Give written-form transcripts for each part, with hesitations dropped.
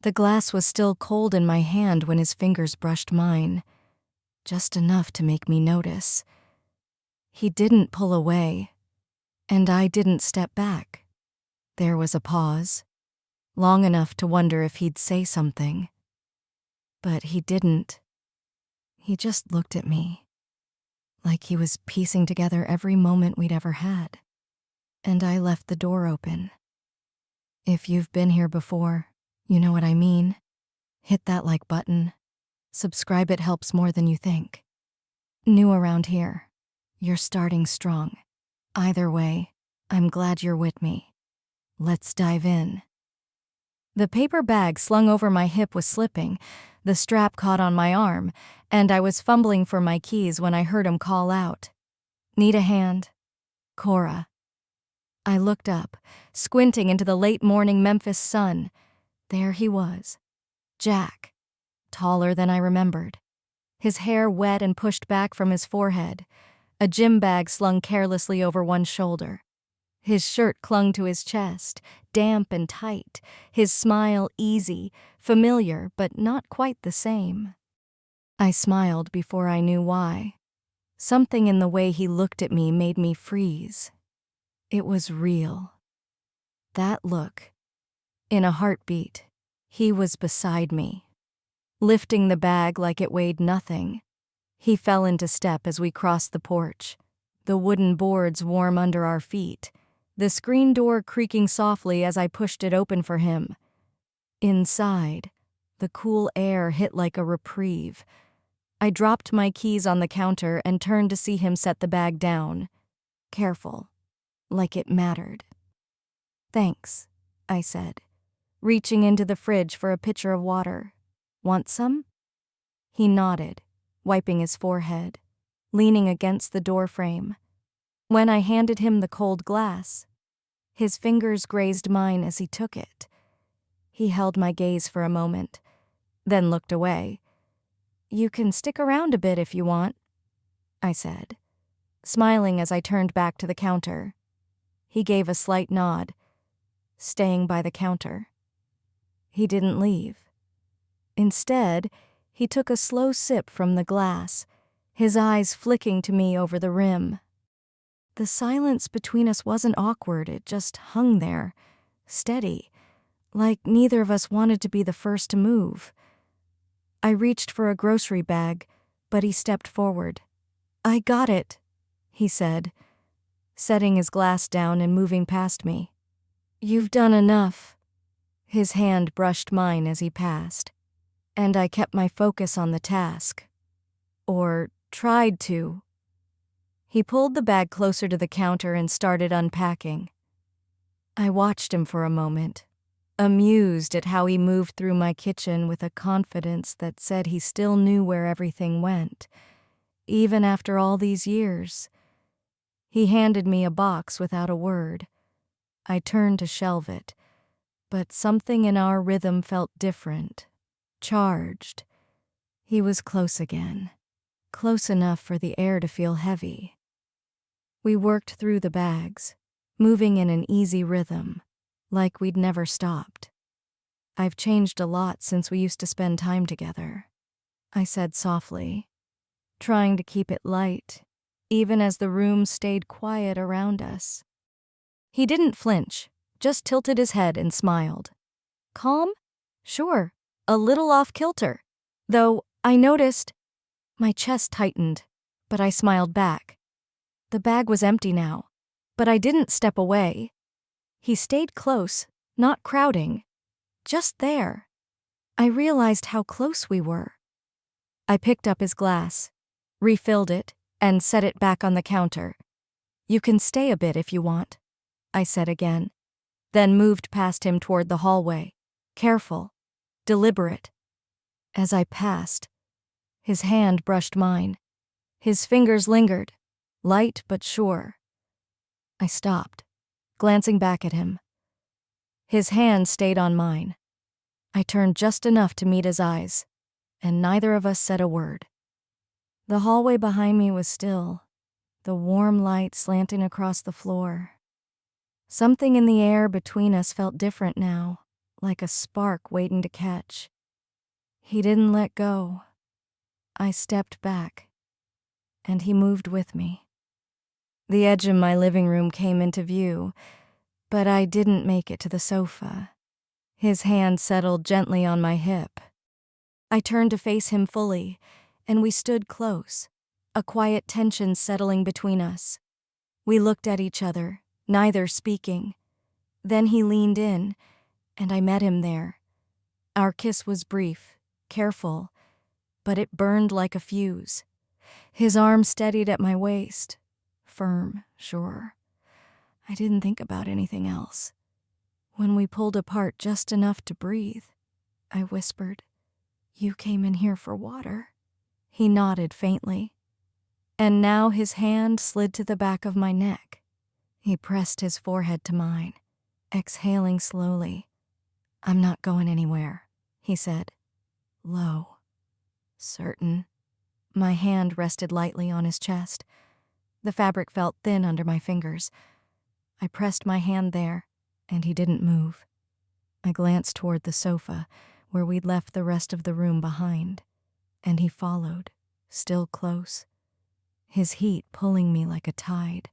The glass was still cold in my hand when his fingers brushed mine, just enough to make me notice. He didn't pull away, and I didn't step back. There was a pause, long enough to wonder if he'd say something. But he didn't. He just looked at me, like he was piecing together every moment we'd ever had. And I left the door open. If you've been here before, you know what I mean. Hit that like button. Subscribe, it helps more than you think. New around here, you're starting strong. Either way, I'm glad you're with me. Let's dive in. The paper bag slung over my hip was slipping, the strap caught on my arm, and I was fumbling for my keys when I heard him call out, "Need a hand?" Cora. I looked up, squinting into the late morning Memphis sun. There he was, Jack, taller than I remembered, his hair wet and pushed back from his forehead, a gym bag slung carelessly over one shoulder. His shirt clung to his chest, damp and tight, his smile easy, familiar, but not quite the same. I smiled before I knew why. Something in the way he looked at me made me freeze. It was real. That look. In a heartbeat, he was beside me, lifting the bag like it weighed nothing. He fell into step as we crossed the porch, the wooden boards warm under our feet, the screen door creaking softly as I pushed it open for him. Inside, the cool air hit like a reprieve. I dropped my keys on the counter and turned to see him set the bag down. Careful, like it mattered. "Thanks," I said, reaching into the fridge for a pitcher of water. "Want some?" He nodded, wiping his forehead, leaning against the doorframe. When I handed him the cold glass, his fingers grazed mine as he took it. He held my gaze for a moment, then looked away. "You can stick around a bit if you want," I said, smiling as I turned back to the counter. He gave a slight nod, staying by the counter. He didn't leave. Instead, he took a slow sip from the glass, his eyes flicking to me over the rim. The silence between us wasn't awkward, it just hung there, steady, like neither of us wanted to be the first to move. I reached for a grocery bag, but he stepped forward. "I got it," he said, setting his glass down and moving past me. "You've done enough." His hand brushed mine as he passed, and I kept my focus on the task. Or tried to. He pulled the bag closer to the counter and started unpacking. I watched him for a moment, amused at how he moved through my kitchen with a confidence that said he still knew where everything went, even after all these years. He handed me a box without a word. I turned to shelve it, but something in our rhythm felt different, charged. He was close again, close enough for the air to feel heavy. We worked through the bags, moving in an easy rhythm, like we'd never stopped. "I've changed a lot since we used to spend time together," I said softly, trying to keep it light, even as the room stayed quiet around us. He didn't flinch, just tilted his head and smiled. "Calm? Sure, a little off kilter. Though I noticed..." My chest tightened, but I smiled back. The bag was empty now, but I didn't step away. He stayed close, not crowding, just there. I realized how close we were. I picked up his glass, refilled it, and set it back on the counter. "You can stay a bit if you want," I said again, then moved past him toward the hallway, careful, deliberate. As I passed, his hand brushed mine. His fingers lingered, light but sure. I stopped, glancing back at him. His hand stayed on mine. I turned just enough to meet his eyes, and neither of us said a word. The hallway behind me was still, the warm light slanting across the floor. Something in the air between us felt different now, like a spark waiting to catch. He didn't let go. I stepped back, and he moved with me. The edge of my living room came into view, but I didn't make it to the sofa. His hand settled gently on my hip. I turned to face him fully, and we stood close, a quiet tension settling between us. We looked at each other, neither speaking. Then he leaned in, and I met him there. Our kiss was brief, careful, but it burned like a fuse. His arm steadied at my waist. Firm, sure. I didn't think about anything else. When we pulled apart just enough to breathe, I whispered, "You came in here for water." He nodded faintly. And now his hand slid to the back of my neck. He pressed his forehead to mine, exhaling slowly. "I'm not going anywhere," he said, low. "Certain?" My hand rested lightly on his chest. The fabric felt thin under my fingers. I pressed my hand there, and he didn't move. I glanced toward the sofa, where we'd left the rest of the room behind, and he followed, still close, his heat pulling me like a tide.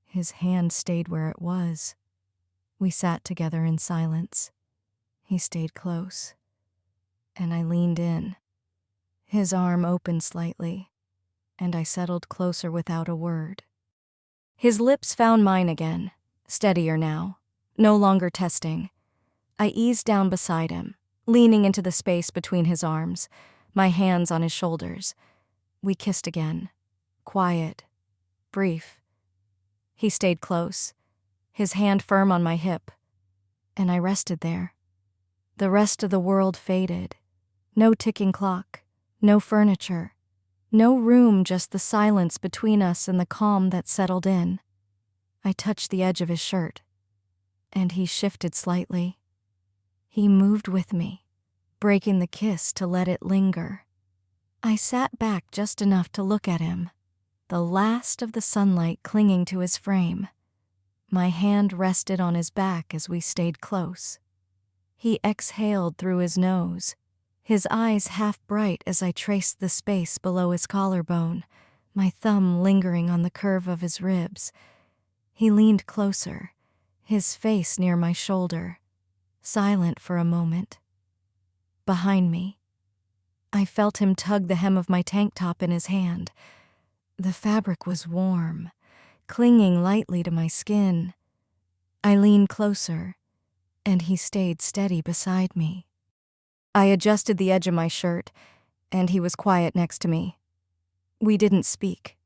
His hand stayed where it was. We sat together in silence. He stayed close, and I leaned in. His arm opened slightly, and I settled closer without a word. His lips found mine again, steadier now, no longer testing. I eased down beside him, leaning into the space between his arms, my hands on his shoulders. We kissed again, quiet, brief. He stayed close, his hand firm on my hip, and I rested there. The rest of the world faded. No ticking clock, no furniture, no room, just the silence between us and the calm that settled in. I touched the edge of his shirt, and he shifted slightly. He moved with me, breaking the kiss to let it linger. I sat back just enough to look at him, the last of the sunlight clinging to his frame. My hand rested on his back as we stayed close. He exhaled through his nose, his eyes half bright as I traced the space below his collarbone, my thumb lingering on the curve of his ribs. He leaned closer, his face near my shoulder, silent for a moment. Behind me, I felt him tug the hem of my tank top in his hand. The fabric was warm, clinging lightly to my skin. I leaned closer, and he stayed steady beside me. I adjusted the edge of my shirt, and he was quiet next to me. We didn't speak.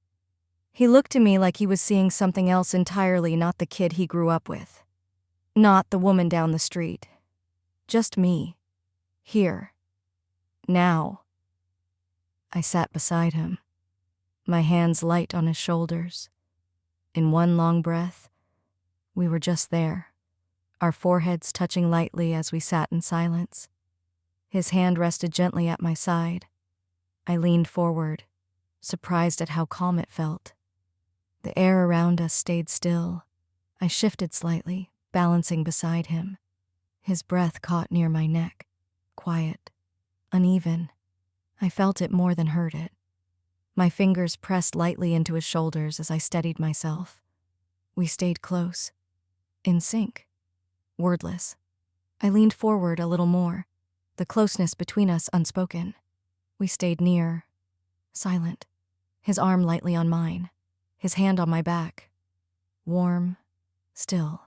He looked at me like he was seeing something else entirely, not the kid he grew up with. Not the woman down the street. Just me. Here. Now. I sat beside him, my hands light on his shoulders. In one long breath, we were just there, our foreheads touching lightly as we sat in silence. His hand rested gently at my side. I leaned forward, surprised at how calm it felt. The air around us stayed still. I shifted slightly, balancing beside him. His breath caught near my neck, quiet, uneven. I felt it more than heard it. My fingers pressed lightly into his shoulders as I steadied myself. We stayed close, in sync, wordless. I leaned forward a little more, the closeness between us unspoken. We stayed near, silent, his arm lightly on mine, his hand on my back. Warm, still.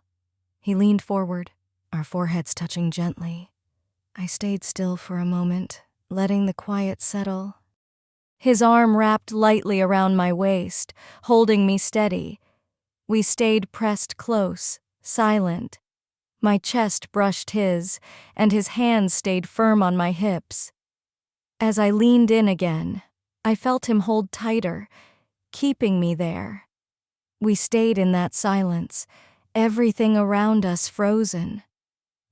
He leaned forward, our foreheads touching gently. I stayed still for a moment, letting the quiet settle. His arm wrapped lightly around my waist, holding me steady. We stayed pressed close, silent. My chest brushed his, and his hands stayed firm on my hips. As I leaned in again, I felt him hold tighter, keeping me there. We stayed in that silence, everything around us frozen.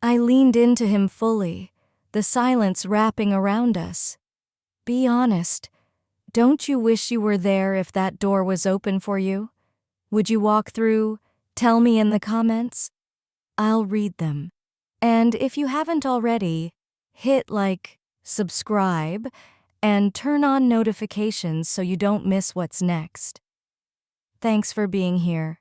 I leaned into him fully, the silence wrapping around us. Be honest. Don't you wish you were there if that door was open for you? Would you walk through? Tell me in the comments. I'll read them. And if you haven't already, hit like, subscribe, and turn on notifications so you don't miss what's next. Thanks for being here.